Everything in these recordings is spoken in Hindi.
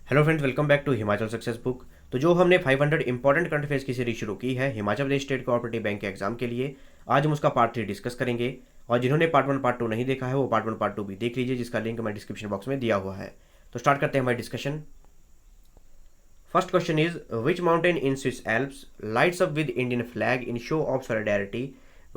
Hello friends, welcome back to Himachal success book. तो जो हमने 500 इंपॉर्टेंट करंट अफेयर्स की सीरीज शुरू की है Himachal Pradesh state cooperative bank के एग्जाम के लिए, आज हम उसका पार्ट 3 डिस्कस करेंगे। और जिन्होंने पार्ट 1 पार्ट 2 नहीं देखा है वो पार्ट 1 पार्ट 2 भी देख लीजिए, जिसका लिंक मैं डिस्क्रिप्शन बॉक्स में दिया हुआ है। तो स्टार्ट करते हैं हमारी discussion. First question is which mountain in Swiss Alps lights up with Indian flag in show off solidarity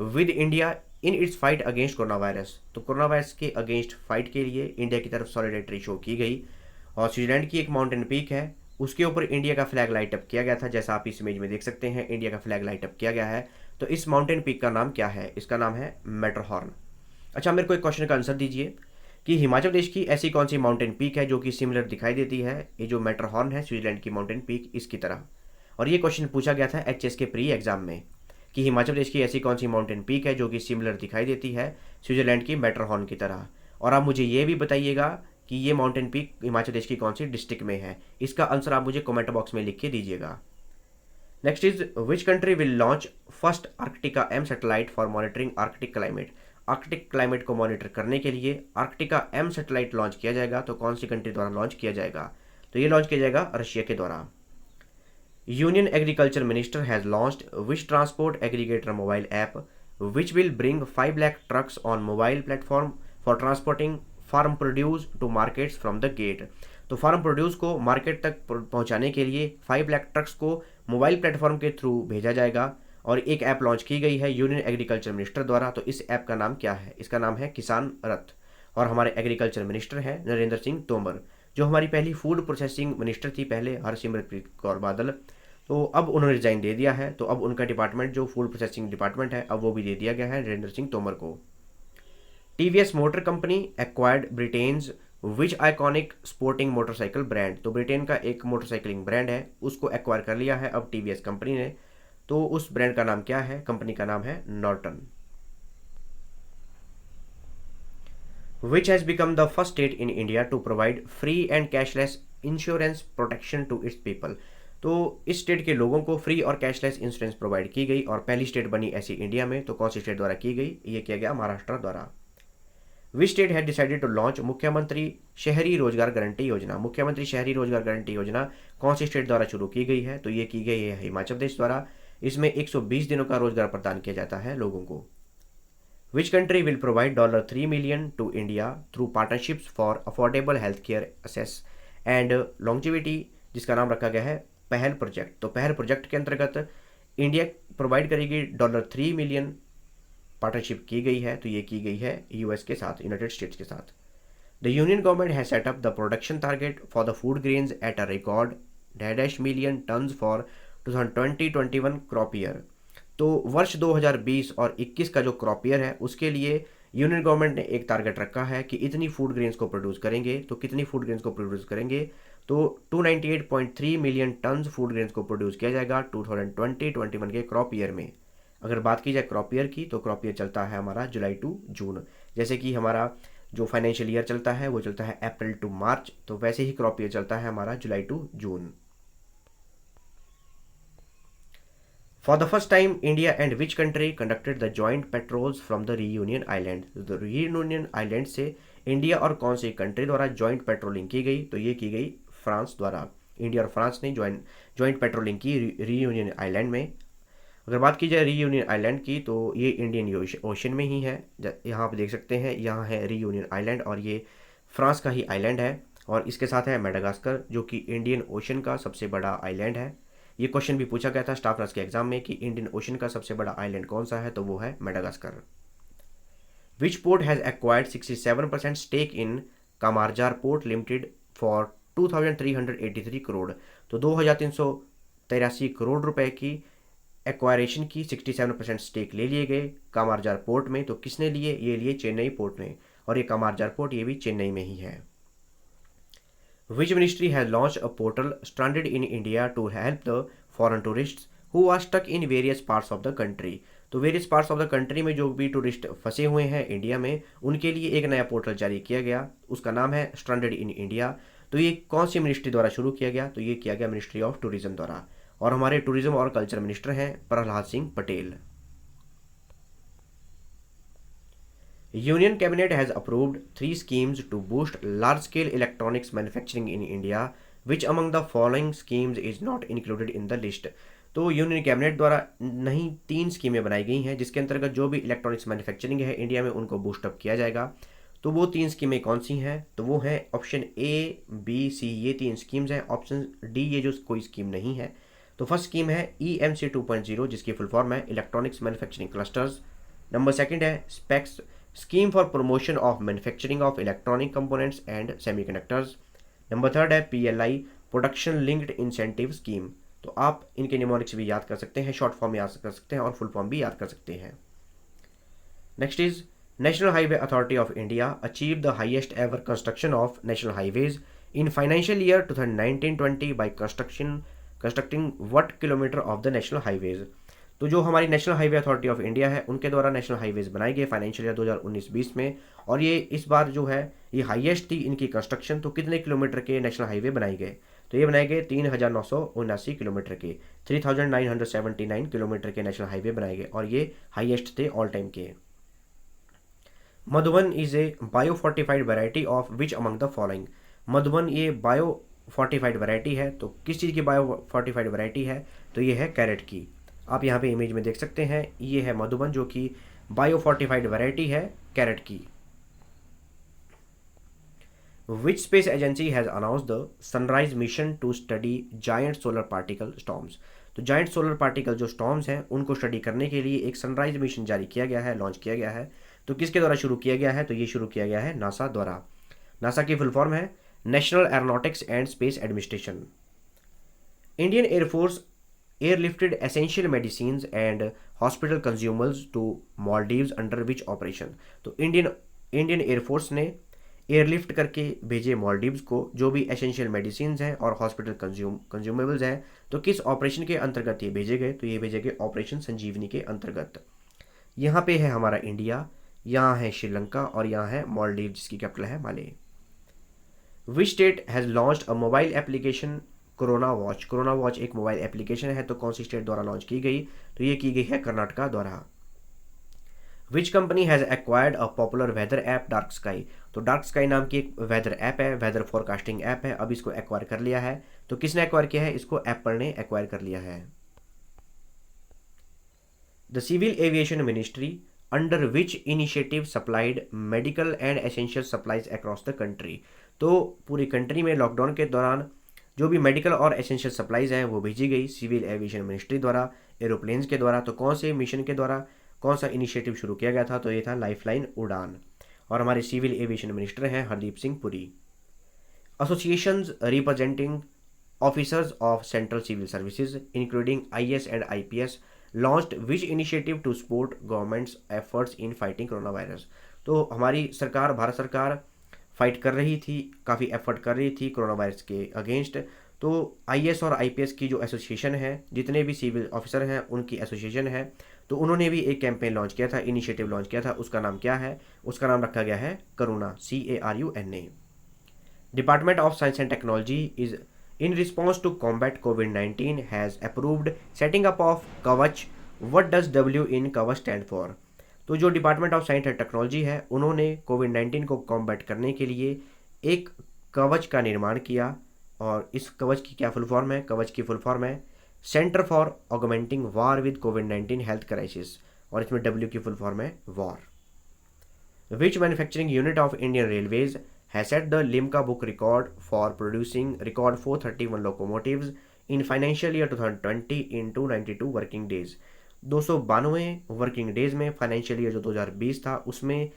with India in its fight against corona virus. तो कोरोना वायरस के अगेंस्ट फाइट के लिए इंडिया की तरफ सॉलिडारिटी शो की गई। और स्विट्जरलैंड की एक माउंटेन पीक है, उसके ऊपर इंडिया का फ्लैग लाइट अप किया गया था। जैसा आप इस इमेज में देख सकते हैं, इंडिया का फ्लैग लाइट अप किया गया है। तो इस माउंटेन पीक का नाम क्या है? इसका नाम है मैटरहॉर्न। अच्छा, मेरे को एक क्वेश्चन का आंसर दीजिए कि हिमाचल प्रदेश की ऐसी कौन सी माउंटेन पीक है जो कि सिमिलर दिखाई देती है ये जो मैटरहॉर्न है स्विट्जरलैंड की माउंटेन पीक इसकी तरह। और ये क्वेश्चन पूछा गया था एचएस के प्री एग्जाम में कि हिमाचल प्रदेश की ऐसी कौन सी माउंटेन पीक है जो कि सिमिलर दिखाई देती है स्विट्जरलैंड की मैटरहॉर्न की तरह। और आप मुझे ये भी बताइएगा कि ये माउंटेन पीक हिमाचल प्रदेश की कौन सी डिस्ट्रिक्ट में है। इसका आंसर आप मुझे कमेंट बॉक्स में लिख के दीजिएगा। Next is which country will launch first Arktika M satellite for monitoring Arctic climate. Arctic climate को मॉनिटर करने के लिए आर्कटिका एम सैटेलाइट लॉन्च किया जाएगा। तो कौन सी कंट्री द्वारा लॉन्च किया जाएगा? तो ये लॉन्च किया जाएगा रशिया के द्वारा। Union agriculture minister has launched which transport aggregator mobile app which will bring 5 lakh trucks on mobile platform for transporting farm produce to markets from the gate. तो फार्म प्रोड्यूस को मार्केट तक पहुंचाने के लिए 5 लाख ट्रक्स को मोबाइल प्लेटफॉर्म के थ्रू भेजा जाएगा। और एक ऐप लॉन्च की गई है यूनियन एग्रीकल्चर मिनिस्टर द्वारा। तो इस ऐप का नाम क्या है? इसका नाम है किसान रथ। और हमारे एग्रीकल्चर मिनिस्टर हैं नरेंद्र सिंह तोमर, जो हमारी पहली फूड प्रोसेसिंग मिनिस्टर थी पहले हरसिमरत कौर बादल। तो अब उन्होंने रिजाइन दे दिया है, तो अब उनका डिपार्टमेंट जो फूड प्रोसेसिंग डिपार्टमेंट है अब वो भी दे दिया गया है नरेंद्र सिंह तोमर को। TVS motor company acquired Britain's which iconic sporting motorcycle brand. तो ब्रिटेन का एक मोटरसाइकिलिंग ब्रांड है, उसको एक्वायर कर लिया है अब टीवीएस कंपनी ने। तो उस ब्रांड का नाम क्या है? कंपनी का नाम है Norton. Which has become the first state in India to provide free and cashless insurance protection to its people. तो इस स्टेट के लोगों को फ्री और कैशलेस इंश्योरेंस प्रोवाइड की गई और पहली स्टेट बनी ऐसी इंडिया में। तो कौन सी स्टेट द्वारा की गई? ये किया गया महाराष्ट्र द्वारा। Which state had decided to launch मुख्यमंत्री शहरी रोजगार गारंटी योजना। मुख्यमंत्री शहरी रोजगार गारंटी योजना कौन सी स्टेट द्वारा शुरू की गई है? तो ये की गई है हिमाचल प्रदेश द्वारा। इसमें 120 दिनों का रोजगार प्रदान किया जाता है लोगों को। Which country will provide $3 million to India through partnerships for affordable health care access and longevity, जिसका नाम रखा गया है पहल प्रोजेक्ट। तो पहल प्रोजेक्ट के अंतर्गत इंडिया प्रोवाइड करेगी $3 मिलियन पार्टनरशिप की गई है। तो ये की गई है यूएस के साथ, यूनाइटेड स्टेट्स के साथ। The union government has set up the production target for the food grains at a record 1.5 million turns for 2020-21 crop year. तो वर्ष 2020 और 21 का जो क्रॉप ईयर है उसके लिए यूनियन गवर्नमेंट ने एक टारगेट रखा है कि इतनी फूड ग्रेन्स को प्रोड्यूस करेंगे। तो कितनी फूड ग्रेन्स को प्रोड्यूस करेंगे? तो 298.3 मिलियन टन्स फूड ग्रेन्स को प्रोड्यूस किया जाएगा 2020-21 के क्रॉप ईयर में। अगर बात की जाए क्रॉप ईयर की, तो क्रॉप ईयर चलता है हमारा जुलाई टू जून। जैसे कि हमारा जो फाइनेंशियल ईयर चलता है वो चलता है अप्रैल टू मार्च, तो वैसे ही क्रॉप ईयर चलता है हमारा July to June. For the first time India and which country conducted the joint patrols from the Reunion Island. तो रीयूनियन आइलैंड से इंडिया और कौन सी कंट्री द्वारा जॉइंट पेट्रोलिंग की गई? तो ये की गई फ्रांस द्वारा। इंडिया और फ्रांस ने जॉइंट पेट्रोलिंग की रीयूनियन आइलैंड में। अगर बात की जाए रीयूनियन आइलैंड की, तो ये इंडियन ओशन में ही है। यहाँ आप देख सकते हैं, यहाँ है रीयूनियन आइलैंड और ये फ्रांस का ही आइलैंड है। और इसके साथ है मेडागास्कर, जो कि इंडियन ओशन का सबसे बड़ा आइलैंड है। ये क्वेश्चन भी पूछा गया था स्टाफ नर्स के एग्जाम में कि इंडियन ओशन का सबसे बड़ा आइलैंड कौन सा है? तो वो है Madagascar. Which port has acquired 67% stake in Kamarajar port limited for 2383 crore. तो 2383 करोड़ रुपए की एक्वायरेशन की 67% स्टेक ले लिए गए कामारजार पोर्ट में। तो किसने लिए? ये लिए चेन्नई पोर्ट ने। और ये कामारजार पोर्ट ये भी चेन्नई में ही है। Which ministry has launch a portal stranded in India to help the foreign tourist who are stuck in various parts of the country. तो various parts of the country में जो भी टूरिस्ट फंसे हुए हैं इंडिया में, उनके लिए एक नया पोर्टल जारी किया गया, उसका नाम है स्ट्रैंडेड इन इंडिया। तो ये कौन सी मिनिस्ट्री द्वारा शुरू किया गया? तो ये किया गया मिनिस्ट्री ऑफ टूरिज्म द्वारा। और हमारे टूरिज्म और कल्चर मिनिस्टर हैं Prahlad Singh Patel. Union Cabinet has approved 3 schemes to boost large-scale electronics manufacturing in India which among the following schemes is not included in the list. तो यूनियन कैबिनेट द्वारा नहीं 3 स्कीमें बनाई गई हैं जिसके अंतर्गत जो भी इलेक्ट्रॉनिक्स मैन्युफैक्चरिंग है इंडिया में उनको बूस्टअप किया जाएगा। तो वो 3 स्कीमें कौन सी हैं? तो वो है ऑप्शन ए, बी, सी, ये 3 स्कीम्स हैं। ऑप्शन डी ये जो कोई स्कीम नहीं है। तो फर्स्ट स्कीम है EMC 2.0 जिसकी फुल फॉर्म है electronics manufacturing clusters. Number second है SPECS, scheme for promotion of manufacturing of electronic components and semiconductors. Number third है PLI, production linked incentive scheme. तो आप इनके निमोनिक्स भी याद कर सकते हैं, शॉर्ट फॉर्म याद कर सकते हैं और फुल फॉर्म भी याद कर सकते हैं। Next is national highway authority of India achieve the highest ever construction of national highways in financial year 2019-20 by constructing what kilometre of the national highways. तो जो हमारी national highway authority of India है उनके द्वारा नेशनल हाईवेज बनाए गए फाइनेंशियल ईयर 2019-20 में, और ये इस बार जो है ये हाईएस्ट थी इनकी कंस्ट्रक्शन। तो कितने किलोमीटर के नेशनल हाईवे बनाए गए? तो ये बनाए गए 3,979 किलोमीटर के, 3,979 किलोमीटर के नेशनल हाईवे बनाए गए और ये हाईएस्ट थे ऑल टाइम के। Madhuban is a bio fortified variety of which among the following. Madhuban ये बायो फोर्टिफाइड वैरायटी है, तो किस चीज़ की बायो फोर्टिफाइड वैरायटी है? तो ये है कैरेट की। आप यहाँ पे इमेज में देख सकते हैं, ये है मधुबन जो कि बायो फोर्टिफाइड वैरायटी है कैरेट की। Which space agency has announce the sunrise mission to study giant solar particle storms. तो जायंट सोलर पार्टिकल जो स्टॉर्म्स हैं उनको स्टडी करने के लिए एक सनराइज मिशन जारी किया गया है, लॉन्च किया गया है। तो किसके द्वारा शुरू किया गया है? तो ये शुरू किया गया है नासा द्वारा। नासा की फुल फॉर्म है national aeronautics and space administration. Indian air force airlifted essential medicine and hospital consumers to Maldives under which operation. तो इंडियन एयरफोर्स ने एयरलिफ्ट करके भेजे मालदीव्स को जो भी एसेंशियल मेडिसिन हैं और हॉस्पिटल कंज्यूमेबल्स हैं। तो किस ऑपरेशन के अंतर्गत ये भेजे गए? तो ये भेजे गए ऑपरेशन संजीवनी के अंतर्गत। यहाँ पे है हमारा इंडिया, यहाँ है श्रीलंका और यहाँ है मालदीव जिसकी कैपिटल है Male. Which state has launched a mobile application corona watch. Corona watch एक मोबाइल एप्लीकेशन है, तो कौन सी स्टेट द्वारा लॉन्च की गई? तो ये की गई है कर्नाटका द्वारा। Which company has acquired a popular weather app dark sky. तो डार्क स्काई नाम की एक वेदर ऐप है, वेदर फोरकास्टिंग ऐप है, अब इसको एक्वायर कर लिया है। तो किसने एक्वायर किया है? इसको एप्पल ने एक्वायर कर लिया है। The civil aviation ministry under which initiative supplied medical and essential supplies across the country. तो पूरी कंट्री में लॉकडाउन के दौरान जो भी मेडिकल और एसेंशियल सप्लाइज हैं वो भेजी गई सिविल एविएशन मिनिस्ट्री द्वारा, एरोप्लेन्स के द्वारा। तो कौन से मिशन के द्वारा कौन सा इनिशिएटिव शुरू किया गया था? तो ये था लाइफलाइन उड़ान, और हमारे सिविल एविएशन मिनिस्टर हैं Hardeep Singh Puri. Associations representing officers of central civil services including IAS and IPS launched which initiative to support government's efforts in fighting corona virus. तो हमारी सरकार, भारत सरकार फाइट कर रही थी, काफ़ी एफर्ट कर रही थी कोरोना वायरस के अगेंस्ट। तो IAS और IPS की जो एसोसिएशन है, जितने भी सिविल ऑफिसर हैं उनकी एसोसिएशन है, तो उन्होंने भी एक कैंपेन लॉन्च किया था, इनिशिएटिव लॉन्च किया था। उसका नाम क्या है? उसका नाम रखा गया है करुणा, CARUNA। Department of science and technology is in response to combat COVID-19 has approved setting up of Kavach. What does W in Kavach stand for? तो जो department of science and technology है उन्होंने कोविड-19 को कॉम्बैट करने के लिए एक कवच का निर्माण किया, और इस कवच की क्या फुल फॉर्म है? कवच की फुल फॉर्म है centre for augmenting war with covid health crisis, और इसमें W की फुल फॉर्म है war. Which manufacturing unit of Indian railways has set the Limca book record for producing record 431 locomotives in financial year 2020 in 292 working days। 292 working days में फाइनेंशियल ईयर जो 2020 था उसमें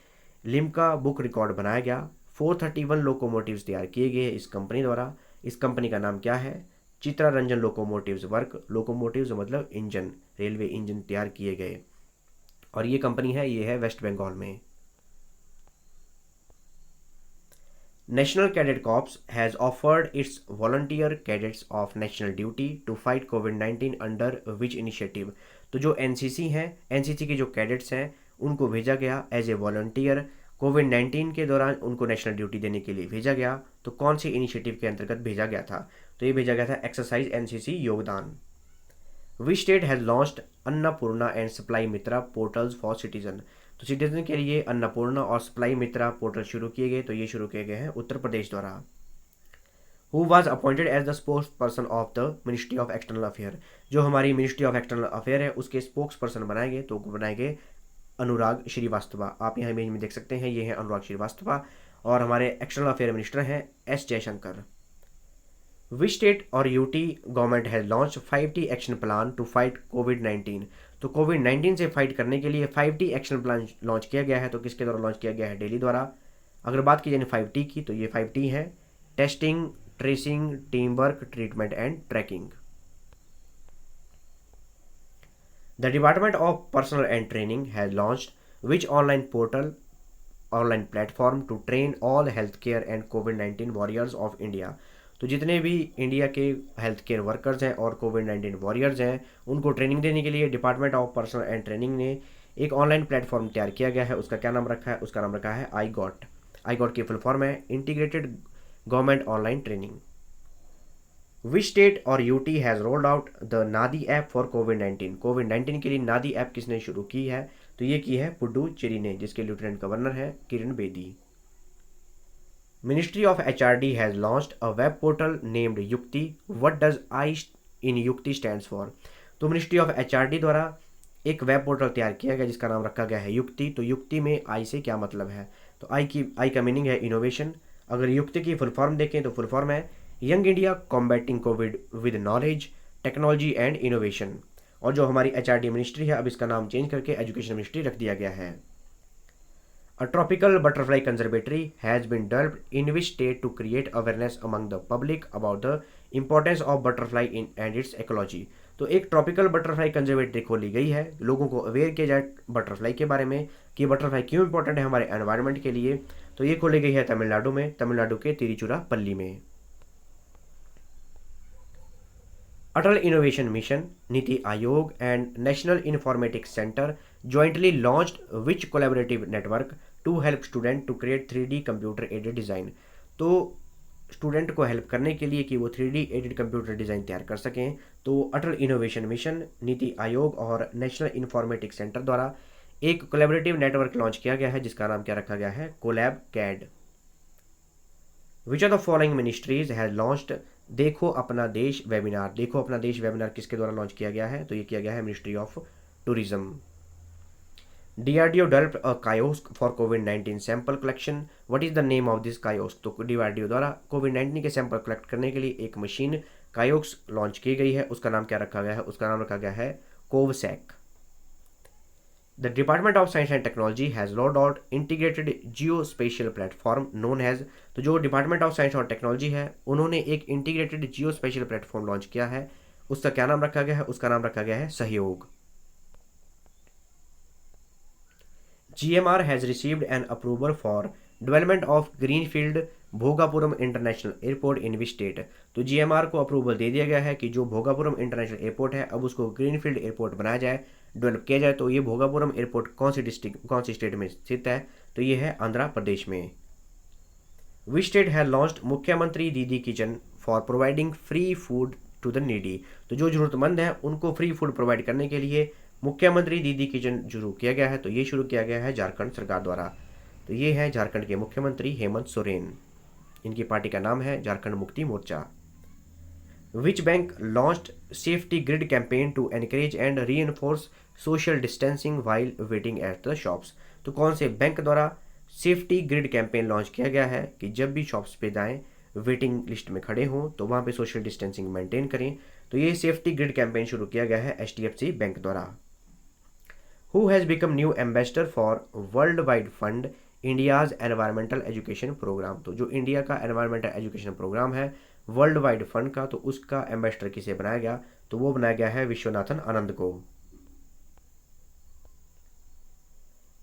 लिम्का बुक रिकॉर्ड बनाया गया। 431 लोकोमोटिव्स तैयार किए गए इस कंपनी द्वारा। इस कंपनी का नाम क्या है? Chitra Ranjan locomotives work. Locomotives मतलब इंजन, रेलवे इंजन तैयार किए गए, और ये कंपनी है, ये है वेस्ट बंगाल में। National Cadet Corps has offered its volunteer cadets of national duty to fight COVID-19 under which initiative। तो जो NCC हैं, NCC के जो कैडेट्स हैं उनको भेजा गया एज ए वॉलंटियर, कोविड-19 के दौरान उनको नेशनल ड्यूटी देने के लिए भेजा गया। तो कौन से इनिशिएटिव के अंतर्गत भेजा गया था? तो ये भेजा गया था एक्सरसाइज NCC योगदान। विच state has launched Annapurna and supply Mitra portals for citizen. तो सिटीजन के लिए अन्नपूर्णा और सप्लाई मित्रा पोर्टल शुरू किए गए, तो ये शुरू किए गए हैं उत्तर प्रदेश द्वारा। Who was appointed as the spokes person of the ministry of external affair. जो हमारी मिनिस्ट्री ऑफ एक्सटर्नल अफेयर है उसके स्पोक्स पर्सन बनाएंगे तो बनाएंगे अनुराग श्रीवास्तव। आप यहाँ इमेज में देख सकते हैं, ये है अनुराग श्रीवास्तव और हमारे एक्सटर्नल अफेयर मिनिस्टर हैं एस जयशंकर। विच स्टेट और UT government has launch 5T action plan to fight कोविड-19। तो कोविड-19 से फाइट करने के लिए 5T एक्शन प्लान लॉन्च किया गया है। तो किसके द्वारा लॉन्च किया गया है? दिल्ली द्वारा। अगर बात की जाए 5T की तो ये 5T है: testing, tracing, team work, treatment and tracking. The department of personal and training has launched which online platform to train all health care and कोविड-19 वॉरियर्स ऑफ इंडिया। तो जितने भी इंडिया के हेल्थ केयर वर्कर्स हैं और कोविड-19 वॉरियर्स हैं उनको ट्रेनिंग देने के लिए department of personal and training ने एक ऑनलाइन प्लेटफॉर्म तैयार किया गया है। उसका क्या नाम रखा है? उसका नाम रखा है आई गॉट। आई गॉट की फुल फॉर्म है integrated government online training. Which state और UT has rolled out the Nadi app for कोविड-19। कोविड-19 के लिए नादी ऐप किसने शुरू की है? तो ये की है पुडुचेरी ने, जिसके लेफ्टिनेंट गवर्नर है Kiran Bedi. Ministry of HRD has launched a web portal named Yukti. What does I in Yukti stands for? तो मिनिस्ट्री ऑफ HRD द्वारा एक वेब पोर्टल तैयार किया गया जिसका नाम रखा गया है युक्ति। तो युक्ति में आई से क्या मतलब है? तो आई का मीनिंग है इनोवेशन। अगर युक्ति की फुल फॉर्म देखें तो फुल फॉर्म है young India combating Covid with knowledge, technology and innovation. और जो हमारी HRD मिनिस्ट्री है अब इसका नाम चेंज करके एजुकेशन मिनिस्ट्री रख दिया गया है। A tropical butterfly conservatory has been developed in which state to create awareness among the public about the importance of butterfly in and its ecology। तो एक ट्रॉपिकल बटरफ्लाई कंजर्वेटरी खोली गई है, लोगों को अवेयर किया जाए बटरफ्लाई के बारे में कि बटरफ्लाई क्यों इंपॉर्टेंट है हमारे एनवायरनमेंट के लिए। तो ये खोली गई है तमिलनाडु में, तमिलनाडु के तिरुचिरापल्ली में। अटल innovation mission, NITI Aayog and national informatics centre jointly launched which collaborative network to help student to create 3D computer aided design. तो स्टूडेंट को हेल्प करने के लिए कि वो 3D एडेड कंप्यूटर डिज़ाइन तैयार कर सकें तो अटल इनोवेशन मिशन, नीति आयोग और नेशनल इन्फॉर्मेटिक्स सेंटर द्वारा एक कोलैबोरेटिव नेटवर्क लॉन्च किया गया है जिसका नाम क्या रखा गया है? CollabCAD. Which of the following ministries has launched देखो अपना देश वेबिनार। देखो अपना देश वेबिनार किसके द्वारा लॉन्च किया गया है? तो ये किया गया है ministry of tourism. DRDO developed a kiosk for COVID-19 sample collection. What is the name of this kiosk? तो DRDO द्वारा कोविड-19 के सैंपल कलेक्ट करने के लिए एक मशीन कायोक्स लॉन्च की गई है। उसका नाम क्या रखा गया है? उसका नाम रखा गया है CovSac. The department of science and technology has rolled out integrated geo spatial platform known has. तो जो डिपार्टमेंट ऑफ साइंस और टेक्नोलॉजी है उन्होंने एक integrated geo spatial platform launch किया है। उसका क्या नाम रखा गया है? उसका नाम रखा गया है सहयोग। GMR has received an approval for development of Greenfield Bhogapuram international airport in which state. तो GMR को अप्रूवल दे दिया गया है कि जो भोगापुरम इंटरनेशनल एयरपोर्ट है अब उसको ग्रीनफील्ड एयरपोर्ट बनाया जाए, डेवलप किया जाए। तो ये भोगापुरम एयरपोर्ट कौन सी डिस्ट्रिक्ट कौन सी स्टेट में स्थित है? तो ये है आंध्र प्रदेश में। Which state has launched Mukhyamantri Didi kitchen for providing free food to the needy. तो जो जरूरतमंद है उनको फ्री फूड प्रोवाइड करने के लिए मुख्यमंत्री दीदी किचन शुरू किया गया है। तो ये शुरू किया गया है झारखंड सरकार द्वारा। तो ये है झारखंड के मुख्यमंत्री हेमंत सोरेन, इनकी पार्टी का नाम है Jharkhand Mukti Morcha. Which bank launched safety grid campaign to encourage and reinforce social distancing while waiting at the shops. तो कौन से बैंक द्वारा सेफ्टी ग्रिड कैंपेन लॉन्च किया गया है कि जब भी शॉप्स पे जाएं वेटिंग लिस्ट में खड़े हों तो वहाँ पे सोशल डिस्टेंसिंग मेंटेन करें। तो ये सेफ्टी ग्रिड कैंपेन शुरू किया गया है HDFC बैंक द्वारा। Who has become new ambassador for Worldwide Fund India's Environmental Education Program। तो जो इंडिया का एनवायरमेंटल एजुकेशन प्रोग्राम है वर्ल्ड वाइड फंड का, तो उसका एम्बेसडर किसे बनाया गया? तो वो बनाया गया है विश्वनाथन आनंद को।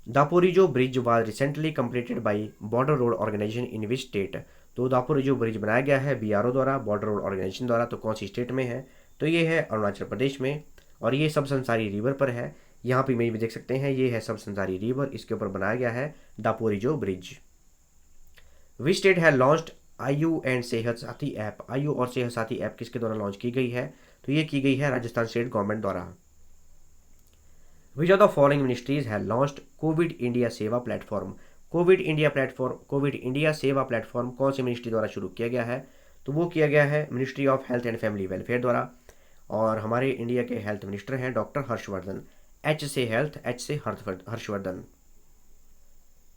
Daporijo bridge was recently completed by border road organisation in which state. तो दापोरिजो ब्रिज बनाया गया है BRO द्वारा, बॉर्डर रोड ऑर्गेनाइजेशन द्वारा। तो कौन सी स्टेट में है? तो ये है अरुणाचल प्रदेश में और ये सब संसारी रिवर पर है। यहाँ पे इमेज में देख सकते हैं, ये है सब संसारी रिवर, इसके ऊपर बनाया गया है दापोरिजो ब्रिज। विच स्टेट है लॉन्च्ड आयु एंड सेहत साथी ऐप। आयु और सेहत साथी ऐप किसके द्वारा लॉन्च की गई है? तो ये की गई है राजस्थान स्टेट गवर्नमेंट द्वारा। विच ऑफ द फॉलोइंग मिनिस्ट्रीज है लॉन्च्ड कोविड इंडिया सेवा प्लेटफॉर्म। कोविड इंडिया सेवा प्लेटफॉर्म कौन सी मिनिस्ट्री द्वारा शुरू किया गया है? तो वो किया गया है ministry of health and family welfare द्वारा, और हमारे इंडिया के हेल्थ मिनिस्टर हैं डॉक्टर हर्षवर्धन, एच से हेल्थ, एच से Harshvardhan.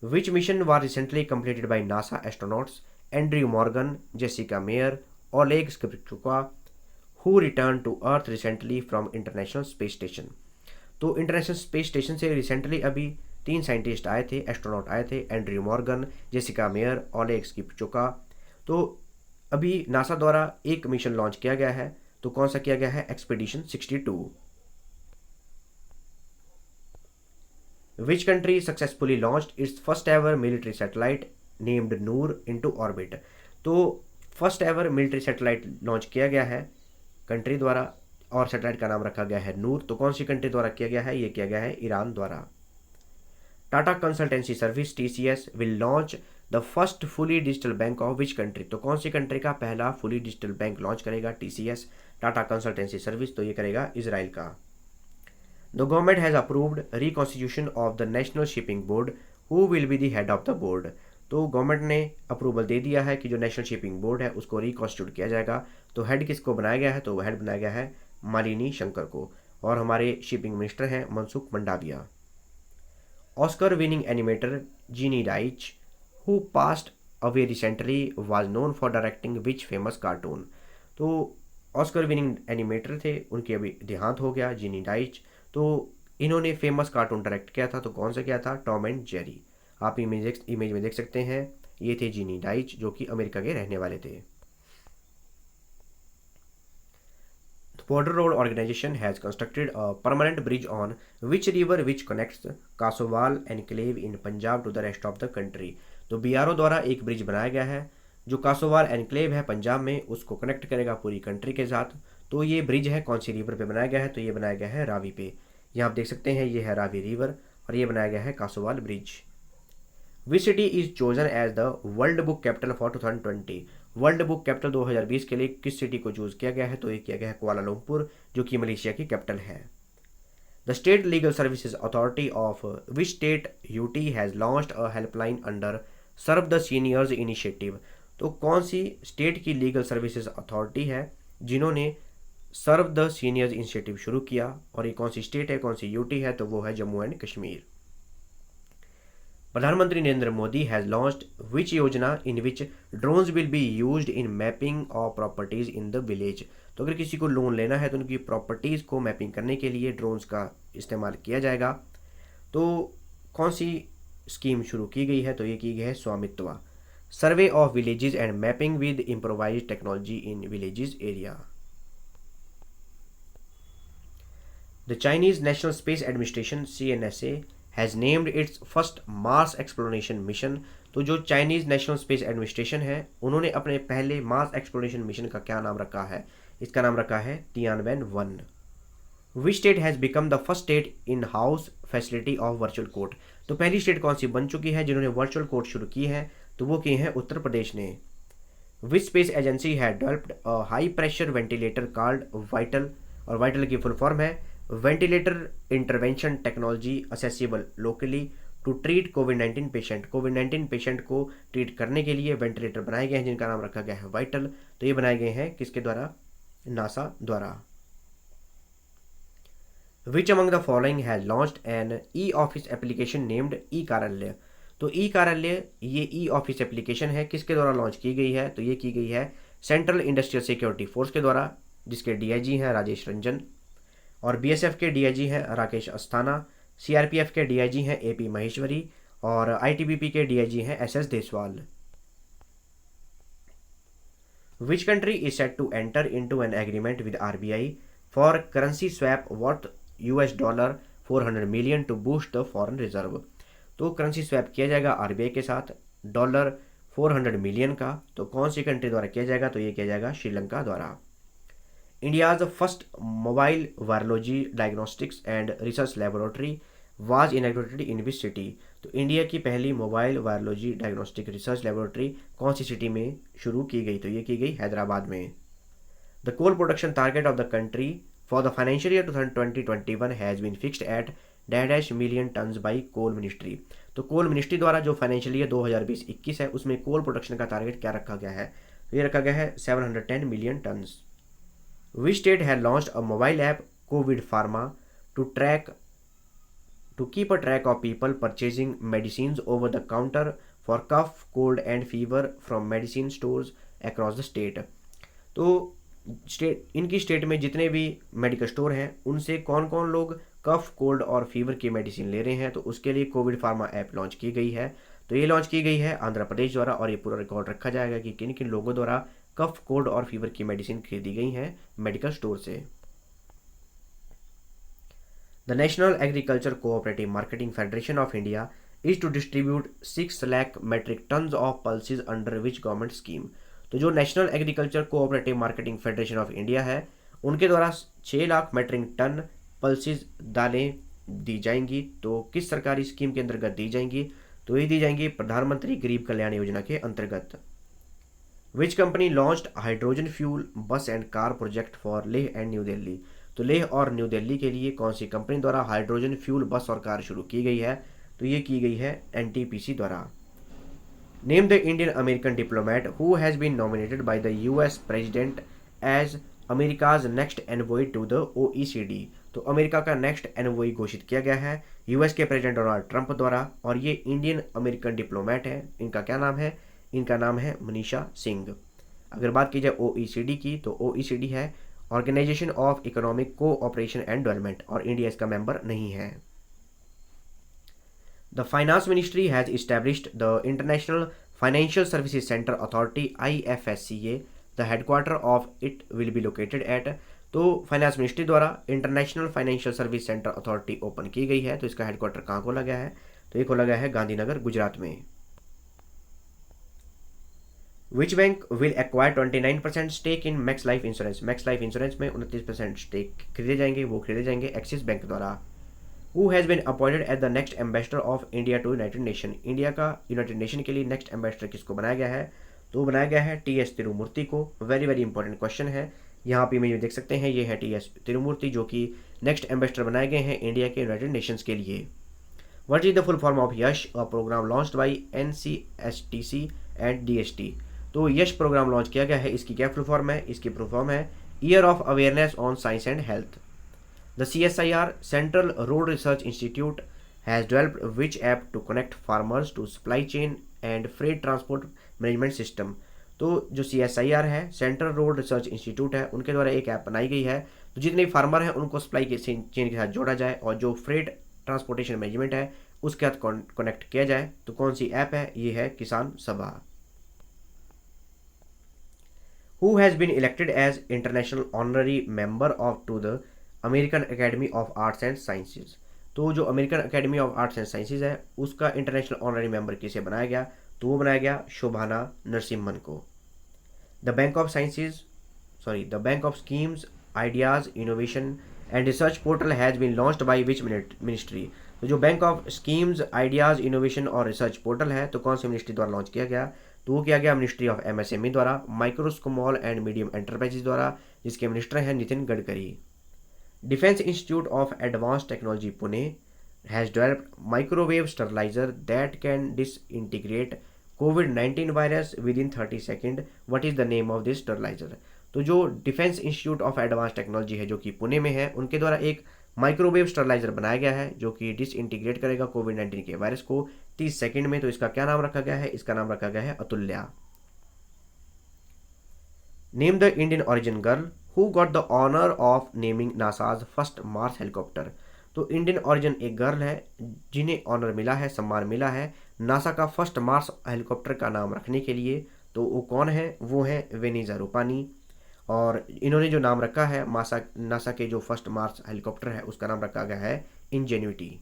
Which mission was recently completed by NASA astronauts Andrew Morgan, Jessica Meir, Oleg Skripochka, who return to earth recently from international space station. तो इंटरनेशनल स्पेस स्टेशन से रिसेंटली अभी 3 साइंटिस्ट आए थे, एस्ट्रोनॉट आए थे, Andrew Morgan, Jessica Meir, Oleg Skripochka. तो अभी नासा द्वारा एक मिशन लॉन्च किया गया है, तो कौन सा किया गया है? Expedition 62। Which country successfully launched its first ever military satellite named Noor into orbit. तो first ever military satellite launch किया गया है कंट्री द्वारा, और सैटेलाइट का नाम रखा गया है नूर। तो कौन सी कंट्री द्वारा किया गया है? ये किया गया है ईरान द्वारा। Tata consultancy service TCS will launch the first fully digital bank of which country. तो कौन सी कंट्री का पहला फुली डिजिटल बैंक लॉन्च करेगा TCS, टाटा कंसल्टेंसी सर्विस? तो ये करेगा इजराइल का। The government has approved reconstitution of the national shipping board, who will be the head of the board. तो गवर्नमेंट ने अप्रूवल दे दिया है कि जो नेशनल शिपिंग बोर्ड है उसको रिकॉन्स्टिट्यूट किया जाएगा। तो हेड किसको बनाया गया है? तो हेड बनाया गया है मालिनी शंकर को, और हमारे शिपिंग मिनिस्टर हैं Mansukh Mandaviya. Oscar winning animator Gene Deitch, who passed away recently, was known for directing which famous cartoon. तो ऑस्कर विनिंग एनिमेटर थे, उनके अभी देहांत हो गया, जीनी डाइच। तो इन्होंने फेमस कार्टून डायरेक्ट किया था, तो कौन सा किया था? Tom and Jerry. आप इमेज में देख सकते हैं, ये थे जीनी डाइच जो कि अमेरिका के रहने वाले थे। Border Road Organization has constructed a permanent bridge on which river which connects Kassowal enclave in Punjab to the rest of the country। तो BRO द्वारा एक ब्रिज बनाया गया है जो कासोवाल एनक्लेव है पंजाब में, उसको कनेक्ट करेगा पूरी कंट्री के साथ। तो ये ब्रिज है कौन सी रिवर पे बनाया गया है? तो ये बनाया गया है रावी पे। यहाँ आप देख सकते हैं, ये है रावी रिवर, और ये बनाया गया है Kassowal bridge. Which city is chosen as the world book capital for 2020। World book capital 2020 के लिए किस सिटी को चूज किया गया है? तो ये किया गया है कुआलालंपुर, जो कि मलेशिया की कैपिटल है। The state legal services authority of which state UT has launched a helpline under serve the seniors initiative. तो कौन सी स्टेट की लीगल सर्विसेज अथॉरिटी है जिन्होंने सर्व द सीनियर्स इनिशिएटिव शुरू किया, और ये कौन सी स्टेट है, कौन सी यूटी है? तो वो है जम्मू एंड कश्मीर। प्रधानमंत्री Narendra Modi has launched which योजना in which drones will be used in mapping of properties in the village. तो अगर किसी को लोन लेना है तो उनकी प्रॉपर्टीज़ को मैपिंग करने के लिए ड्रोन्स का इस्तेमाल किया जाएगा। तो कौन सी स्कीम शुरू की गई है? तो ये की गई है स्वामित्व, survey of villages and mapping with improvised technology in villages area. The Chinese national space administration CNSA has named it's first Mars exploration mission. तो जो चाइनीज़ नेशनल स्पेस एडमिनिस्ट्रेशन है उन्होंने अपने पहले मार्स एक्सप्लोरेशन मिशन का क्या नाम रखा है? इसका नाम रखा है Tianwen one. Which state has become the first state in house facility of virtual court. तो पहली स्टेट कौन सी बन चुकी है जिन्होंने वर्चुअल कोर्ट शुरू की है? तो वो किए हैं उत्तर प्रदेश ने। विच स्पेस एजेंसी है developed a high pressure ventilator called VITAL, और वाइटल की फुल फॉर्म है ventilator intervention technology accessible locally to treat कोविड-19 पेशेंट। कोविड-19 पेशेंट को ट्रीट करने के लिए वेंटिलेटर बनाए गए हैं जिनका नाम रखा गया है वाइटल। तो ये बनाए गए हैं किसके द्वारा? नासा द्वारा। Which among the following has launched an e-office application named e-Karyalaya. तो ई-कार्यालय ये ई-ऑफिस एप्लीकेशन है, किसके द्वारा लॉन्च की गई है? तो ये की गई है सेंट्रल इंडस्ट्रियल सिक्योरिटी फोर्स के द्वारा, जिसके DIG हैं राजेश रंजन, और BSF के DIG हैं राकेश अस्थाना, CRPF के DIG हैं AP महेश्वरी, और ITBP के DIG हैं SS Deswal. Which country is set to enter into an agreement with RBI for currency swap worth $400 million to boost the foreign reserve. तो करेंसी स्वैप किया जाएगा RBI के साथ $400 मिलियन का। तो कौन सी कंट्री द्वारा किया जाएगा? तो ये किया जाएगा श्रीलंका द्वारा। India's first mobile virology diagnostics and research laboratory was inaugurated in which city। तो इंडिया की पहली mobile virology diagnostic research laboratory कौन सी सिटी में शुरू की गई? तो ये की गई हैदराबाद में। The coal production target of the country for the financial year 2020-21 has been fixed at 1.5 million tons by coal ministry. तो कोल मिनिस्ट्री द्वारा जो फाइनेंशियल ईयर 2020-21 है उसमें कोल प्रोडक्शन का टारगेट क्या रखा गया है? तो ये रखा गया है 710 million turns. Which state had launched a mobile app Covid pharma to keep a track of people purchasing medicines over the counter for cough, cold and fever from medicine stores across the state। तो इनकी स्टेट में जितने भी मेडिकल स्टोर हैं उनसे कौन कौन लोग कफ, कोल्ड और फीवर की मेडिसिन ले रहे हैं, तो उसके लिए कोविड फार्मा ऐप लॉन्च की गई है। तो ये लॉन्च की गई है आंध्र प्रदेश द्वारा, और ये पूरा रिकॉर्ड रखा जाएगा कि किन किन लोगों द्वारा कफ, कोल्ड और फीवर की मेडिसिन खरीदी गई हैं मेडिकल स्टोर से। The National Agriculture Cooperative Marketing Federation of India is to distribute 6 lakh metric tons of pulses under which government scheme। तो जो national agriculture cooperative marketing federation of India है उनके द्वारा 6 लाख मेट्रिक टन पल्सेस दालें दी जाएंगी। तो किस सरकारी स्कीम के अंतर्गत दी जाएंगी? तो ये दी जाएंगी प्रधानमंत्री गरीब कल्याण योजना के अंतर्गत। Which company launched hydrogen fuel bus and car project for Leh and New Delhi. तो लेह और न्यू दिल्ली के लिए कौन सी कंपनी द्वारा हाइड्रोजन फ्यूल बस और कार शुरू की गई है? तो ये की गई है एनटीपीसी द्वारा। Name the Indian American diplomat who has been nominated by the US president as America's next envoy to the OECD. तो अमेरिका का नेक्स्ट एनवॉय घोषित किया गया है यूएस के प्रेसिडेंट डोनाल्ड ट्रंप द्वारा, और ये इंडियन अमेरिकन डिप्लोमेट है। इनका क्या नाम है? इनका नाम है मनीषा सिंह। अगर बात की जाए ओईसीडी की, तो ओईसीडी है organisation of economic cooperation and development, और इंडिया इसका मेंबर नहीं है। The finance ministry has established the international financial services centre authority IFSCA। The headquarter of it will be located at. तो फाइनेंस मिनिस्ट्री द्वारा international financial service centre authority open की गई है। तो इसका हेडक्वार्टर कहाँ खोला गया है? तो ये खोला गया है गांधीनगर, गुजरात में। Which bank will acquire 29% stake in Max Life insurance. Max Life insurance में 29% स्टेक खरीदे जाएंगे, वो खरीदे जाएंगे एक्सिस बैंक द्वारा। Who has been appointed as the next ambassador of India to united nation. India का यूनाइटेड नेशन के लिए नेक्स्ट एम्बेसडर किसको बनाया गया है? तो बनाया गया है TS तिरुमूर्ति को। वेरी वेरी इंपॉर्टेंट क्वेश्चन है। यहाँ पे में देख सकते हैं, ये है TS तिरुमूर्ति जो कि नेक्स्ट एम्बेसडर बनाए गए हैं इंडिया के यूनाइटेड नेशंस के लिए। What is the full form of YASH, a programme launched by NCSTC and DST। तो यश प्रोग्राम लॉन्च किया गया है, इसकी क्या फुल फॉर्म है? इसकी फुल फॉर्म है year of awareness on science and health. The CSIR central road research institute has developed which app to connect farmers to supply chain and freight transport management system. तो जो CSIR है, सेंट्रल रोड रिसर्च इंस्टीट्यूट है, उनके द्वारा एक ऐप बनाई गई है तो जितने भी फार्मर हैं उनको सप्लाई के चेन के साथ जोड़ा जाए और जो फ्रेट ट्रांसपोर्टेशन मैनेजमेंट है उसके साथ कनेक्ट किया जाए। तो कौन सी ऐप है? ये है किसान सभा। Who has been elected as international honorary member of to the American Academy of Arts and Sciences। तो जो American academy of arts and sciences है उसका इंटरनेशनल ऑनररी मेंबर किसे बनाया गया? तो वो बनाया गया शोभाना नरसिम्हन को। The bank of schemes ideas innovation and research portal has been launched by which ministry. तो जो bank of schemes ideas innovation और रिसर्च पोर्टल है तो कौन सी मिनिस्ट्री द्वारा लॉन्च किया गया? तो वो किया गया मिनिस्ट्री ऑफ MSME द्वारा, micro small and medium enterprises द्वारा, जिसके मिनिस्टर हैं Nitin Gadkari. Defence institute of advance technology Pune has developed microwave steriliser that can disintegrate COVID-19 virus with in 30 second. What is the name of this steriliser. तो जो defence institute of advance technology है जो कि पुणे में है, उनके द्वारा एक माइक्रोवेव स्टरलाइजर बनाया गया है जो कि डिसइंटीग्रेट करेगा COVID-19 के वायरस को 30 सेकंड में। तो इसका क्या नाम रखा गया है? इसका नाम रखा गया है Atulya. Name the Indian origin girl who got the honour of naming NASA's first Mars helicopter. तो इंडियन ओरिजिन एक गर्ल है जिन्हें ऑनर मिला है, सम्मान मिला है नासा का फर्स्ट मार्स हेलीकॉप्टर का नाम रखने के लिए। तो वो कौन है? वो है वेनिजा रूपानी, और इन्होंने जो नाम रखा है नासा के जो फर्स्ट मार्स हेलीकॉप्टर है उसका नाम रखा गया है Ingenuity.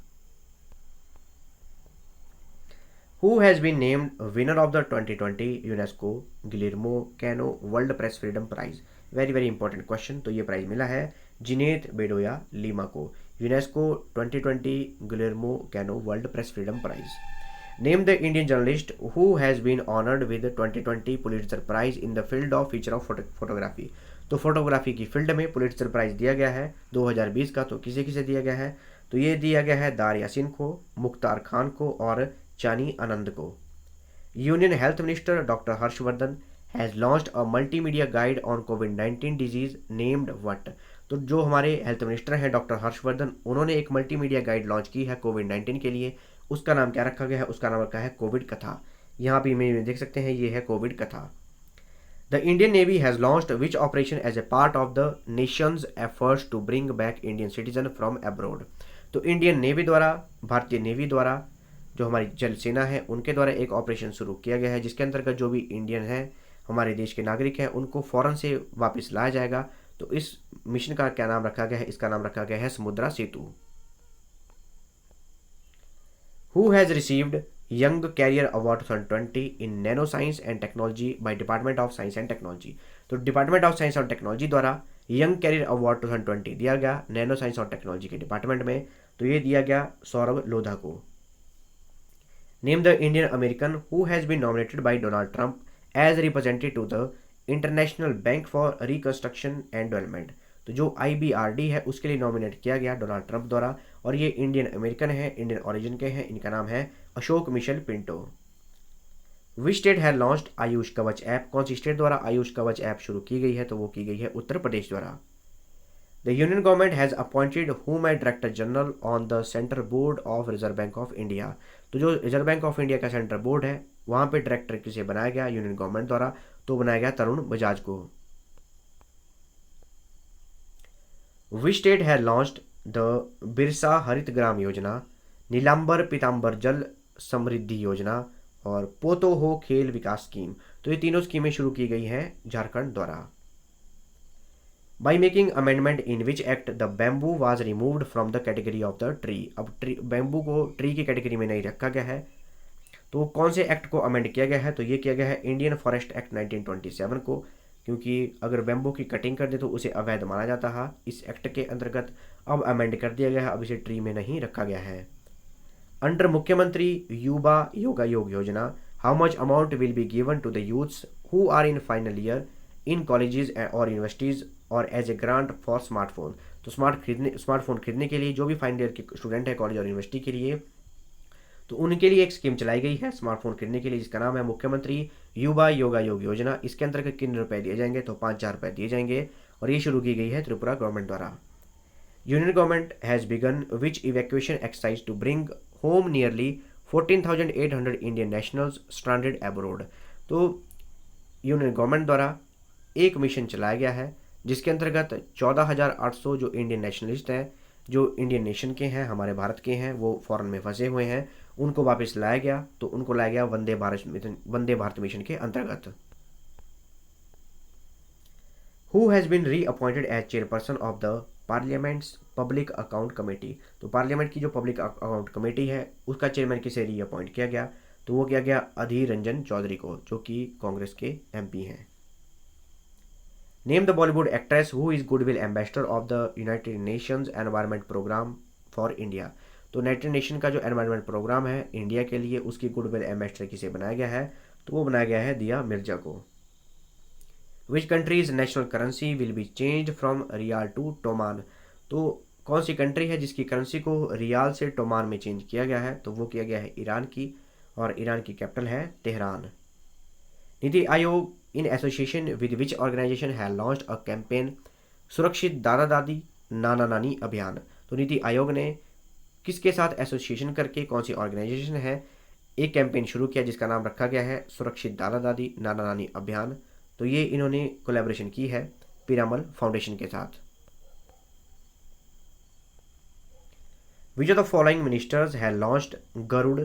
Who has been named winner of the 2020 UNESCO Guillermo Cano world press freedom prize. Very very important question. तो ये प्राइज मिला है जिनेत बेडोया लीमा को, UNESCO 2020 Guillermo Cano world press freedom prize. Name the Indian journalist who has been honoured with 2020 Pulitzer prize in the field of feature of photography. तो फोटोग्राफी की फील्ड में पुलिट्जर प्राइज दिया गया है 2020 का। तो किसे किसे दिया गया है? तो ये दिया गया है दार यासिन को, मुख्तार खान को और चानी आनंद को। Union health minister doctor Harshvardhan has launched a multimedia guide on covid disease named what. तो जो हमारे हेल्थ मिनिस्टर हैं डॉक्टर हर्षवर्धन, उन्होंने एक मल्टीमीडिया गाइड लॉन्च की है कोविड-19 के लिए। उसका नाम क्या रखा गया है? उसका नाम रखा है कोविड कथा। यहाँ पे में देख सकते हैं, ये है कोविड कथा। The Indian Navy has launched which operation as a part of the nation's efforts to bring back Indian citizen from abroad। तो इंडियन नेवी द्वारा, भारतीय नेवी द्वारा, जो हमारी जल सेना है उनके द्वारा एक ऑपरेशन शुरू किया गया है, जिसके अंतर्गत जो भी इंडियन हैं, हमारे देश के नागरिक हैं, उनको फौरन से वापस लाया जाएगा। तो इस मिशन का क्या नाम रखा गया है? इसका नाम रखा गया है समुद्रा सेतु। Who has received Young Career Award 2020 in Nano Science and Technology by Department of Science and Technology। तो डिपार्टमेंट ऑफ साइंस और टेक्नोलॉजी द्वारा यंग कैरियर अवार्ड 2020 दिया गया नैनो साइंस और टेक्नोलॉजी के डिपार्टमेंट में। तो ये दिया गया सौरभ लोधा को। Name the Indian American who has been nominated by Donald Trump as representative to the international bank for reconstruction and development. तो जो IBRD है उसके लिए नॉमिनेट किया गया डोनाल्ड ट्रंप द्वारा, और ये इंडियन अमेरिकन है, इंडियन ओरिजिन के हैं। इनका नाम है Ashok Michael Pinto. Which state है लॉन्च्ड आयुष कवच ऐप। कौन सी स्टेट द्वारा आयुष कवच ऐप शुरू की गई है? तो वो की गई है उत्तर प्रदेश द्वारा। The union government has appointed whom as director general on the central board of reserve bank of India. तो जो रिजर्व बैंक ऑफ इंडिया का सेंट्रल बोर्ड है, वहाँ पे डायरेक्टर किसे बनाया गया यूनियन गवर्नमेंट द्वारा? तो बनाया गया तरुण बजाज को। विच स्टेट है लॉन्च्ड द बिरसा हरित ग्राम योजना, नीलांबर पीतांबर जल समृद्धि योजना और पोतो हो खेल विकास स्कीम। तो ये तीनों स्कीमें शुरू की गई हैं झारखंड द्वारा। By making amendment in which act the bamboo was removed from the category of the tree. अब बैम्बू को ट्री की कैटेगरी में नहीं रखा गया है, तो कौन से एक्ट को अमेंड किया गया है? तो ये किया गया है इंडियन फॉरेस्ट एक्ट 1927 को, क्योंकि अगर बैम्बू की कटिंग कर दे तो उसे अवैध माना जाता है। इस एक्ट के अंतर्गत अब अमेंड कर दिया गया है, अब इसे ट्री में नहीं रखा गया है। अंडर मुख्यमंत्री युवा योगा योग योजना, how much amount will be given to the youths who are in final year in colleges और यूनिवर्सिटीज़ और as a grant for smartphone. तो स्मार्टफोन खरीदने के लिए जो भी फाइनल ईयर के स्टूडेंट है कॉलेज और यूनिवर्सिटी के लिए, तो उनके लिए एक स्कीम चलाई गई है स्मार्टफोन खरीदने के लिए, जिसका नाम है मुख्यमंत्री युवा योगा योग योजना। इसके अंतर्गत कितने रुपए दिए जाएंगे? तो 5,000 रुपये दिए जाएंगे, और ये शुरू की गई है त्रिपुरा गवर्नमेंट द्वारा। Union government has begun which evacuation exercise to bring home nearly 14,800 Indian nationals stranded abroad. तो यूनियन गवर्नमेंट द्वारा एक मिशन चलाया गया है, जिसके अंतर्गत 14,800 जो इंडियन नेशनलिस्ट हैं, जो इंडियन नेशन के हैं, हमारे भारत के हैं, वो फॉरेन में फंसे हुए हैं, उनको वापस लाया गया। तो उनको लाया गया वंदे भारत मिशन के अंतर्गत। Who has been reappointed as chairperson of the parliament's public account committee. तो पार्लियामेंट की जो पब्लिक अकाउंट कमेटी है उसका चेयरमैन किसे री अपॉइंट किया गया? तो वो किया गया अधीर रंजन चौधरी को, जो कि कांग्रेस के MP हैं। Name the Bollywood actress who is goodwill ambassador of the united nations environment programme for India. तो यूनाइटेड नेशन का जो एनवायरनमेंट प्रोग्राम है इंडिया के लिए, उसकी गुडविल एम्बेसडर किसे बनाया गया है? तो वो बनाया गया है दिया मिर्जा को। Which country's national currency will be change from rial to toman. तो कौन सी कंट्री है जिसकी करेंसी को रियाल से टोमान में चेंज किया गया है? तो वो किया गया है ईरान की, और ईरान की कैपिटल है Tehran. NITI Aayog in association with which organisation है launched a campaign Surakshit Dada दादी नाना नानी अभियान। तो नीति आयोग ने किसके साथ एसोसिएशन करके, कौन सी ऑर्गेनाइजेशन है, एक कैंपेन शुरू किया जिसका नाम रखा गया है सुरक्षित दादा दादी नाना नानी अभियान। तो ये इन्होंने कोलैबोरेशन की है पीरामल फाउंडेशन के साथ। विच ऑफ द फॉलोइंग मिनिस्टर्स है लॉन्च्ड गरुड़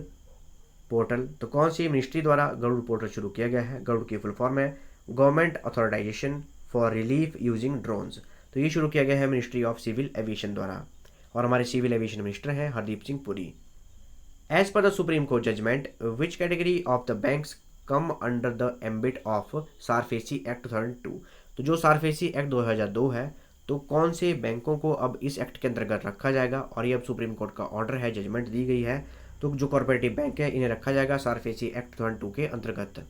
पोर्टल। तो कौन सी मिनिस्ट्री द्वारा गरुड़ पोर्टल शुरू किया गया है? गरुड़ की फुल फॉर्म है government authorisation for relief using drones. तो ये शुरू किया गया है मिनिस्ट्री ऑफ सिविल एविएशन द्वारा, और हमारे सिविल एविएशन मिनिस्टर हैं Hardeep Singh Puri. As per the supreme court judgement which category of the banks come under the ambit of SARFAESI act 2002। तो जो सारफेसी एक्ट 2002 है, तो कौन से बैंकों को अब इस एक्ट के अंतर्गत रखा जाएगा? और ये अब सुप्रीम कोर्ट का ऑर्डर है, जजमेंट दी गई है। तो जो कॉर्पोरेटिव बैंक है इन्हें रखा जाएगा सारफेसी एक्ट 2002 के अंतर्गत।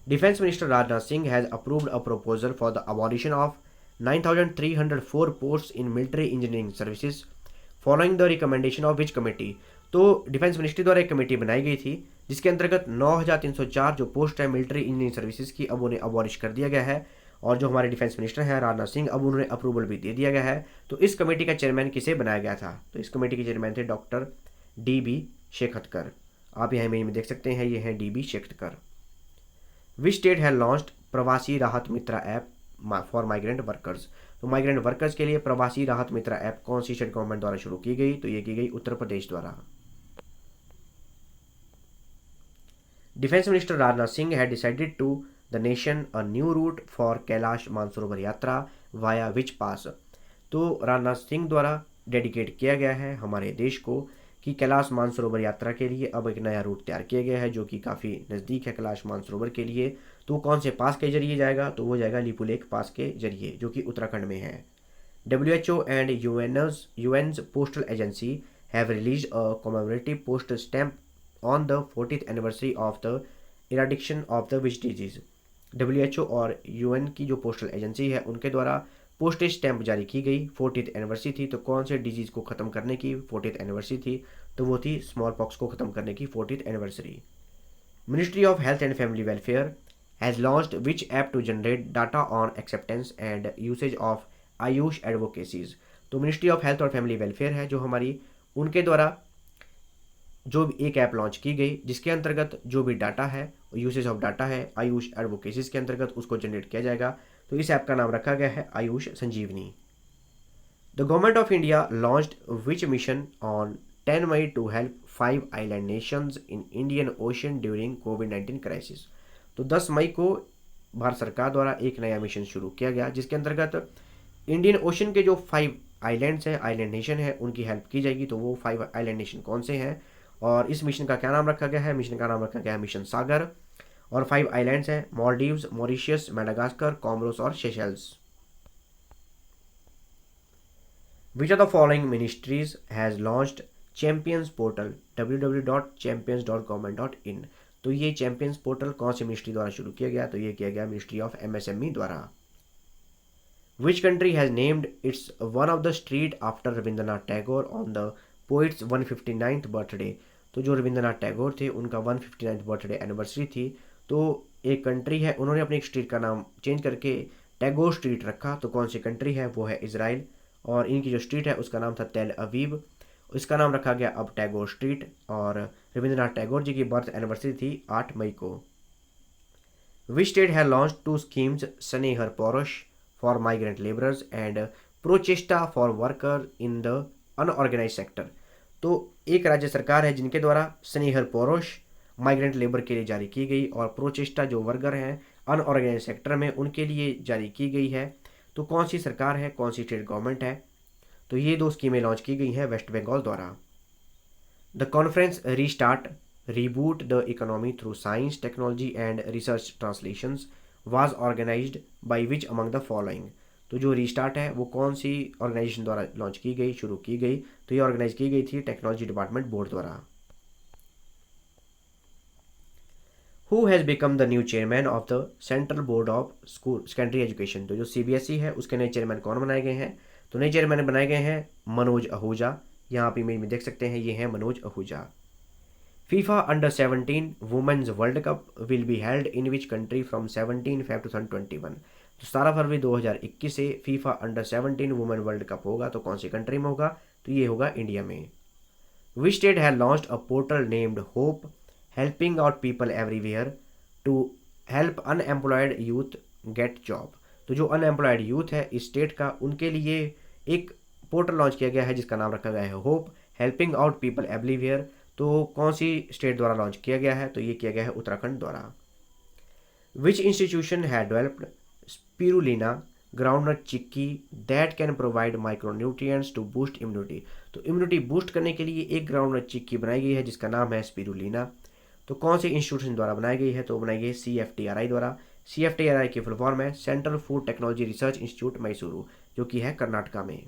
Defence minister Rajnath Singh has approved a proposal for the abolition of 9,304 posts in military engineering services following the recommendation of which committee. तो डिफेंस मिनिस्ट्री द्वारा एक कमेटी बनाई गई थी जिसके अंतर्गत 9304 जो पोस्ट है मिलिट्री इंजीनियरिंग सर्विसेज की, अब उन्हें अबॉलिश कर दिया गया है। और जो हमारे डिफेंस मिनिस्टर हैं राजनाथ सिंह, अब उन्हें अप्रूवल भी दे दिया गया है। तो इस कमेटी का चेयरमैन किसे बनाया गया था? तो इस कमेटी के चेयरमैन थे डॉक्टर DB शेखतकर। आप यहाँ इमेज में देख सकते हैं, ये हैं DB शेखतकर। विच स्टेट है लॉन्च्ड प्रवासी राहत मित्रा ऐप फॉर माइग्रेंट वर्कर्स? तो माइग्रेंट वर्कर्स के लिए प्रवासी राहत मित्रा ऐप कौन सी स्टेट गवर्नमेंट द्वारा शुरू की गई? तो ये की गई उत्तर प्रदेश द्वारा। Defence minister Rajnath Singh had decided to the nation a new route for Kailash Mansarovar Yatra via विच पास? तो राजनाथ सिंह द्वारा डेडिकेट किया गया है हमारे देश को कि कैलाश मानसरोवर यात्रा के लिए अब एक नया रूट तैयार किया गया है जो कि काफ़ी नज़दीक है कैलाश मानसरोवर के लिए। तो कौन से पास के जरिए जाएगा? तो वो जाएगा लिपुलेख पास के जरिए जो कि उत्तराखंड में है। WHO and UN's postal agency have release a commemorative post stamp on the 40th anniversary of the eradication of the which disease? WHO और UN की जो पोस्टल एजेंसी है उनके द्वारा पोस्टेज स्टैंप जारी की गई, 40th एनिवर्सरी थी। तो कौन से डिजीज़ को ख़त्म करने की 40th एनिवर्सरी थी? तो वो थी स्मॉल पॉक्स को ख़त्म करने की 40th anniversary. Ministry of health and family welfare has launched which app to generate data on acceptance and usage of AYUSH advocacies? तो मिनिस्ट्री ऑफ हेल्थ और फैमिली वेलफेयर है जो हमारी, उनके द्वारा जो भी एक ऐप लॉन्च की गई जिसके अंतर्गत जो भी डाटा है, यूसेज ऑफ डाटा है आयुष एडवोकेसीज के अंतर्गत उसको जनरेट किया जाएगा। तो इस ऐप का नाम रखा गया है AYUSH Sanjivani. The government of India launched which mission on 10 May to help 5 island nations in Indian ocean during कोविड-19 क्राइसिस? तो 10 मई को भारत सरकार द्वारा एक नया मिशन शुरू किया गया जिसके अंतर्गत इंडियन ओशन के जो 5 आइलैंड्स हैं, आइलैंड नेशन है, उनकी हेल्प की जाएगी। तो वो 5 आइलैंड नेशन कौन से हैं और इस मिशन का क्या नाम रखा गया है? मिशन का नाम रखा गया है मिशन सागर। और 5 आइलैंड्स हैं मालदीव्स, मॉरिशियस, मेडागास्कर, कॉमोरोस और Seychelles. Which of the following ministries has launched champions portal www.champions.government.in? तो ये चैंपियंस पोर्टल कौन सी मिनिस्ट्री द्वारा शुरू किया गया? तो ये किया गया मिनिस्ट्री ऑफ MSME द्वारा। Which country has named it's one of the street after Rabindranath Tagore on the poets 159th birthday? तो जो रविंद्रनाथ टैगोर थे उनका 159th बर्थडे एनिवर्सरी थी। तो एक कंट्री है, उन्होंने अपनी एक स्ट्रीट का नाम चेंज करके टैगोर स्ट्रीट रखा। तो कौन सी कंट्री है? वो है इजराइल। और इनकी जो स्ट्रीट है उसका नाम था तेल अवीव, इसका नाम रखा गया अब टैगोर स्ट्रीट। और रविंद्रनाथ टैगोर जी की बर्थ एनिवर्सरी थी 8 मई को। विच स्टेट है launch 2 schemes Sneher Paurush for migrant labourers and Prochesta for worker in the unorganised sector? तो एक राज्य सरकार है जिनके द्वारा स्नेहर पौरुष माइग्रेंट लेबर के लिए जारी की गई और प्रोचेस्टा जो वर्कर हैं अनऑर्गेनाइज सेक्टर में उनके लिए जारी की गई है। तो कौन सी सरकार है, कौन सी स्टेट गवर्नमेंट है? तो ये 2 स्कीमें लॉन्च की गई हैं वेस्ट बंगाल द्वारा। The conference restart reboot the economy through science technology and research translations was organised by which among the following? तो जो रीस्टार्ट है वो कौन सी ऑर्गेनाइजेशन द्वारा लॉन्च की गई, शुरू की गई? तो ये ऑर्गेनाइज की गई थी टेक्नोलॉजी डिपार्टमेंट बोर्ड द्वारा। Who has become the new chairman of the central board of school secondary education? तो जो CBSE है उसके नए चेयरमैन कौन बनाए गए हैं? तो नए चेयरमैन बनाए गए हैं मनोज आहूजा। यहाँ आप इमेज में देख सकते हैं, ये हैं Manoj Ahuja. FIFA under 17 women's world cup will be held in which country from 17 Feb 2021? तो 17 फरवरी 2021 से FIFA under 17 women world cup होगा। तो कौन सी कंट्री में होगा? तो ये होगा इंडिया में। Which state has launched a portal named HOPE helping out people everywhere to help unemployed youth get job? तो जो अनएम्प्लॉयड यूथ है इस स्टेट का, उनके लिए एक पोर्टल लॉन्च किया गया है जिसका नाम रखा गया है hope helping out people everywhere. तो कौन सी स्टेट द्वारा लॉन्च किया गया है? तो ये किया गया है उत्तराखंड द्वारा। Which institution had developed spirulina groundnut chikki that can provide micronutrients to boost immunity? तो इम्यूनिटी बूस्ट करने के लिए एक ग्राउंडनट चिक्की बनाई गई है जिसका नाम है स्पिरुलिना। तो कौन सी इंस्टीट्यूशन द्वारा बनाई गई है? तो बनाई गई CFTRI द्वारा। CFTRI की फुल फॉर्म है central food technology research institute Mysuru, जो कि है कर्नाटका में।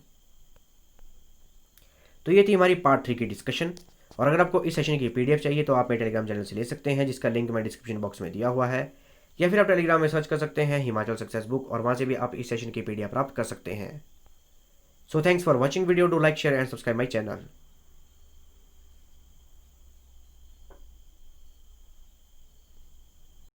तो ये थी हमारी पार्ट 3 की डिस्कशन। और अगर आपको इस सेशन की PDF चाहिए तो आप मेरे टेलीग्राम चैनल से ले सकते हैं जिसका लिंक मैं डिस्क्रिप्शन बॉक्स में दिया हुआ है, या फिर आप टेलीग्राम में सर्च कर सकते हैं हिमाचल सक्सेस बुक और वहाँ से भी आप इस सेशन की PDF प्राप्त कर सकते हैं। So thanks for watching video, do like share and subscribe my channel.